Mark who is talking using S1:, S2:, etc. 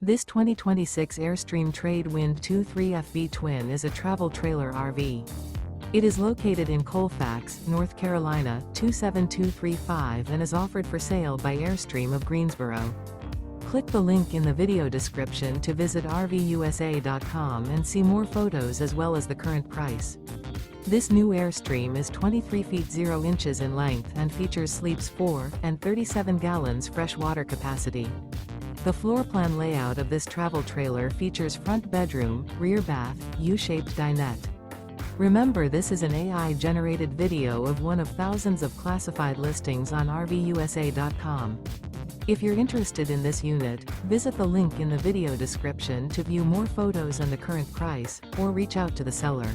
S1: This 2026 Airstream Trade Wind 23FB Twin is a travel trailer RV. It is located in Colfax, North Carolina, 27235 and is offered for sale by Airstream of Greensboro. Click the link in the video description to visit RVUSA.com and see more photos as well as the current price. This new Airstream is 23 feet 0 inches in length and features sleeps 4 and 37 gallons fresh water capacity. The floor plan layout of this travel trailer features front bedroom, rear bath, U-shaped dinette. Remember, this is an AI-generated video of one of thousands of classified listings on RVUSA.com. If you're interested in this unit, visit the link in the video description to view more photos and the current price, or reach out to the seller.